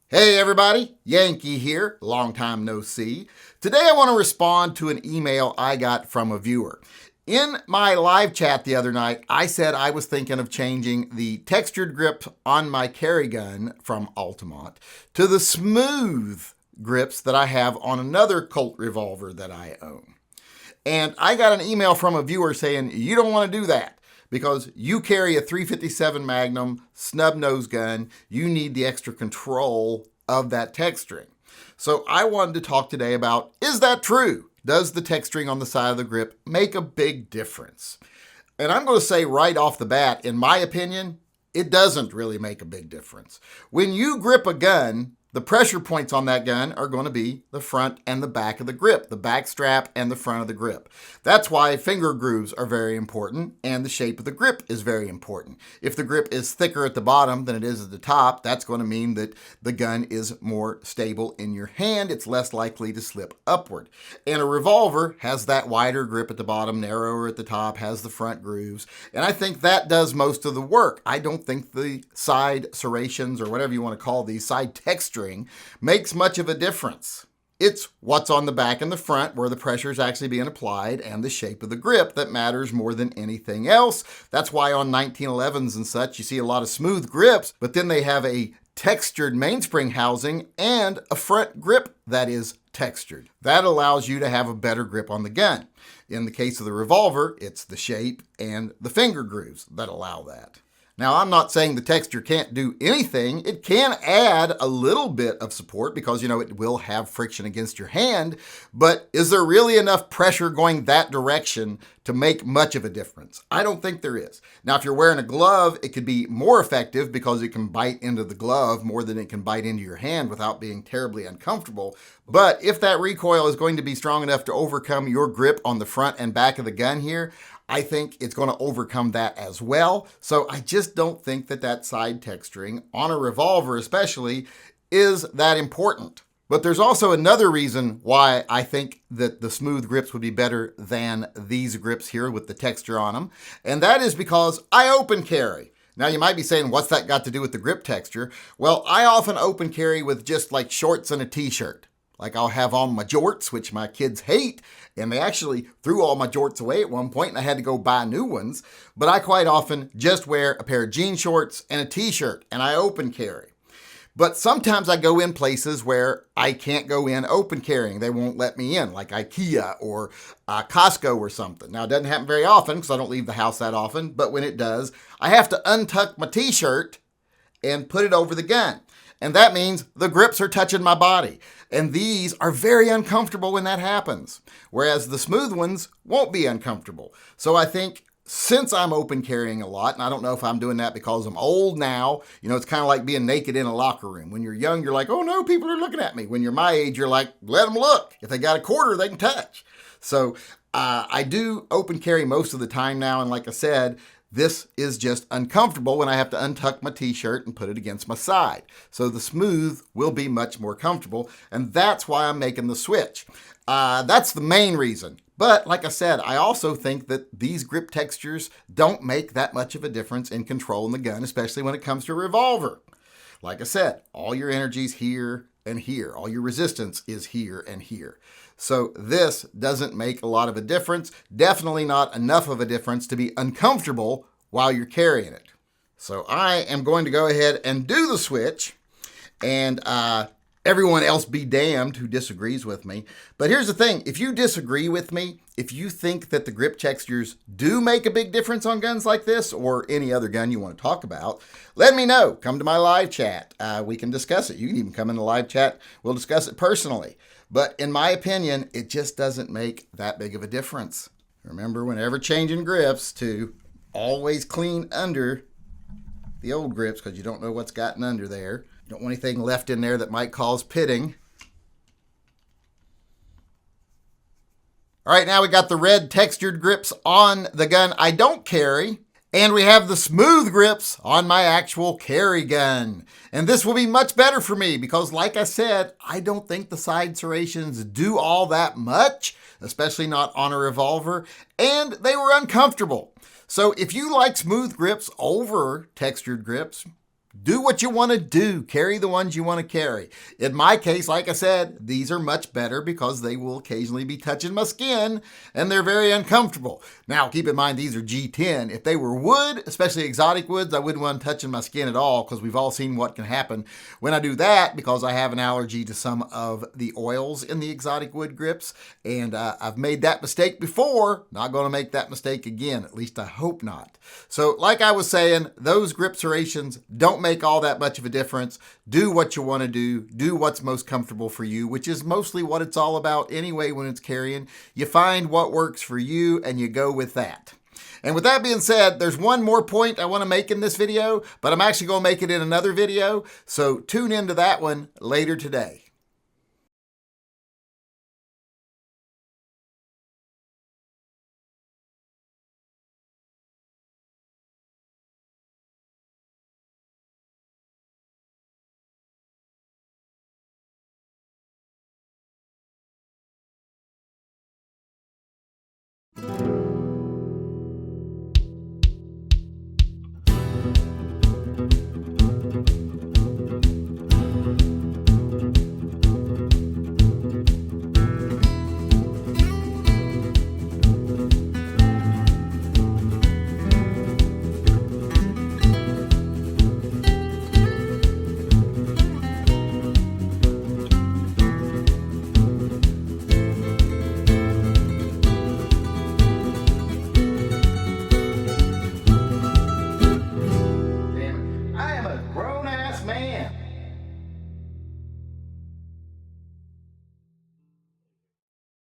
Hey everybody, Yankee here, long time no see. Today I want to respond to an email I got from a viewer. In my live chat the other night, I said I was thinking of changing the textured grip on my carry gun from Altamont to the smooth grips that I have on another Colt revolver that I own. And I got an email from a viewer saying, you don't want to do that because you carry a .357 Magnum snub nose gun. You need the extra control of that texturing. So I wanted to talk today about, is that true? Does the texturing on the side of the grip make a big difference? And I'm going to say right off the bat, in my opinion, it doesn't really make a big difference. When you grip a gun, the pressure points on that gun are going to be the front and the back of the grip, the back strap and the front of the grip. That's why finger grooves are very important and the shape of the grip is very important. If the grip is thicker at the bottom than it is at the top, that's going to mean that the gun is more stable in your hand. It's less likely to slip upward. And a revolver has that wider grip at the bottom, narrower at the top, has the front grooves. And I think that does most of the work. I don't think the side serrations or whatever you want to call these, side texturing, makes much of a difference. It's what's on the back and the front where the pressure is actually being applied and the shape of the grip that matters more than anything else. That's why on 1911s and such, you see a lot of smooth grips, but then they have a textured mainspring housing and a front grip that is textured. That allows you to have a better grip on the gun. In the case of the revolver, it's the shape and the finger grooves that allow that. Now, I'm not saying the texture can't do anything. It can add a little bit of support because, it will have friction against your hand, but is there really enough pressure going that direction to make much of a difference? I don't think there is. Now, if you're wearing a glove, it could be more effective because it can bite into the glove more than it can bite into your hand without being terribly uncomfortable. But if that recoil is going to be strong enough to overcome your grip on the front and back of the gun here, I think it's going to overcome that as well. So I just don't think that side texturing on a revolver especially is that important. But there's also another reason why I think that the smooth grips would be better than these grips here with the texture on them. And that is because I open carry. Now you might be saying, what's that got to do with the grip texture? Well, I often open carry with just like shorts and a t-shirt. Like I'll have on my jorts, which my kids hate, and they actually threw all my jorts away at one point and I had to go buy new ones. But I quite often just wear a pair of jean shorts and a t-shirt and I open carry. But sometimes I go in places where I can't go in open carrying. They won't let me in, like IKEA or Costco or something. Now, it doesn't happen very often because I don't leave the house that often, but when it does, I have to untuck my t-shirt and put it over the gun. And that means the grips are touching my body. And these are very uncomfortable when that happens. Whereas the smooth ones won't be uncomfortable. So I think since I'm open carrying a lot, and I don't know if I'm doing that because I'm old now, it's kind of like being naked in a locker room. When you're young, you're like, oh no, people are looking at me. When you're my age, you're like, let them look. If they got a quarter, they can touch. So I do open carry most of the time now. And like I said, this is just uncomfortable when I have to untuck my t-shirt and put it against my side. So the smooth will be much more comfortable, and that's why I'm making the switch. That's the main reason. But like I said, I also think that these grip textures don't make that much of a difference in controlling the gun, especially when it comes to a revolver. Like I said, all your energy's here and here. All your resistance is here and here. So this doesn't make a lot of a difference. Definitely not enough of a difference to be uncomfortable while you're carrying it. So I am going to go ahead and do the switch, and everyone else be damned who disagrees with me. But here's the thing. If you disagree with me, if you think that the grip textures do make a big difference on guns like this or any other gun you want to talk about, let me know. Come to my live chat. We can discuss it. You can even come in the live chat. We'll discuss it personally. But in my opinion, it just doesn't make that big of a difference. Remember, whenever changing grips, to always clean under the old grips because you don't know what's gotten under there. You don't want anything left in there that might cause pitting. All right, now we got the red textured grips on the gun I don't carry. And we have the smooth grips on my actual carry gun. And this will be much better for me because, like I said, I don't think the side serrations do all that much, especially not on a revolver, and they were uncomfortable. So if you like smooth grips over textured grips, do what you want to do. Carry the ones you want to carry. In my case, like I said, these are much better because they will occasionally be touching my skin and they're very uncomfortable. Now, keep in mind, these are G10. If they were wood, especially exotic woods, I wouldn't want them touching my skin at all because we've all seen what can happen when I do that because I have an allergy to some of the oils in the exotic wood grips. And I've made that mistake before. Not going to make that mistake again. At least I hope not. So like I was saying, those grip serrations don't make all that much of a difference. Do what you want to do. Do what's most comfortable for you, which is mostly what it's all about anyway when it's carrying. You find what works for you and you go with that. And with that being said, there's one more point I want to make in this video, but I'm actually going to make it in another video. So tune into that one later today.